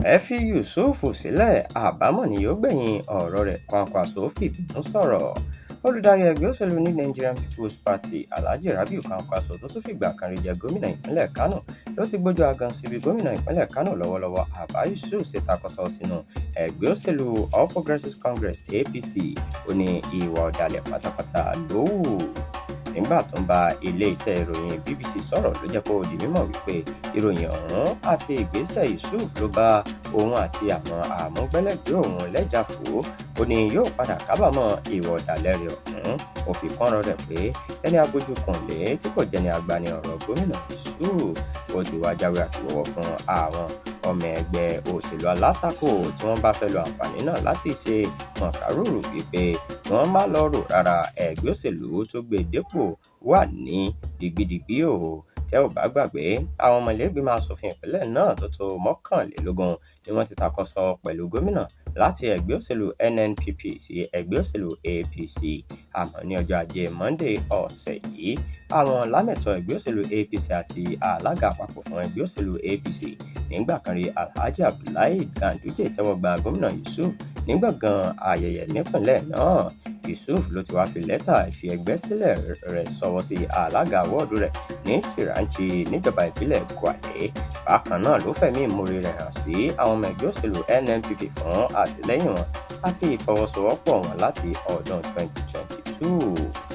Ẹ fi Yusuf sílẹ̀, Abamọ ni yóò gbẹ̀yìn ọ̀rọ̀ rẹ̀, Kwankwaso Fibinu sọ̀rọ̀. Olùdarí ẹgbẹ́ òṣèlú ní Nigerian People's Party Alhaji Rabiu Kwankwaso tó tún fìgbà kan rí jẹ gómìnà ìpínlẹ̀ Kano ló ti gbójú agan síbi gómìnà ìpínlẹ̀ Kano lọ́wọ́lọ́wọ́ Abba Yusuf ṣe takọsọ sínú ẹgbẹ́ òṣèlú All Progressives Congress APC. Ó ní ìwà ọ̀dàlẹ̀ pátápátá ló wù. Nígbà tó ń bá ilé-iṣẹ́ ìròyìn BBC sọ̀rọ̀ ló jẹ́ kó di mímọ̀ wípé ìròyìn ọ̀hún àti ìgbésẹ̀ Yusuf ló bá òun àti àwọn àmúgbálẹ́gbẹ̀ẹ́ òun lẹ́jà fò. Ó ní yóò padà kábàámọ̀ ìwà ọ̀dàlẹ̀ rẹ̀ ọ̀hún. Ó fi kọ́rọ̀ rẹ̀ pé ẹni agbójú kan lé tí kò jẹ́ ní agbani ọ̀rọ̀ gómìnà Yusuf. Ó ti wá jáwé àkíwọ́wọ́ fún àwọn ọmọ ẹgbẹ́ òṣèlú alátakò tí wọ́n bá fẹ́ lo àǹfààní náà láti ṣe mọ̀kàrúrù wípé wọ́n má lọ rò rárá ẹgbẹ́ òṣèlú tó gbé dépò wà ní dìgbìdìgbì o. Tẹ́ ò bá gbàgbé, àwọn ọmọ ilé-ìgbìmọ̀ aṣòfin ìpínlẹ̀ náà tó tó 21 ni wọ́n ti takọsọ pẹ̀lú gómìnà láti ẹgbẹ́ òṣèlú NNPP sí ẹgbẹ́ òṣèlú APC. Àmọ́ ní ọjọ́ Ajé Monday ọ̀sẹ̀ yìí, àwọn lámẹ̀tọ́ ẹgbẹ́ òṣèlú APC àti alága àpapọ̀ fún ẹgbẹ́ òṣèlú APC nígbà kan rí Alhaji Abdullahi Ganduje tẹ́wọ́ gba gómìnà Yusuf ní gbọ̀ngàn ayẹyẹ nípìnlẹ̀ náà. Yusuf ló ti wá fi lẹ́tà ìfi ẹgbẹ́ sílẹ̀ rẹ̀ ṣọwọ́ sí alága wọ́ọ̀dù rẹ̀ ní Chiranchi níjọba ìbílẹ̀ Gwale. Bákan náà ló fẹ̀mí ìmoore rẹ̀ hàn sí àwọn ọmọ ẹgbẹ́ òṣèlú NNPP fún àtìlẹ́yìn wọn àti ìfọwọ́sowọ́pọ̀ wọn láti ọdún 2022.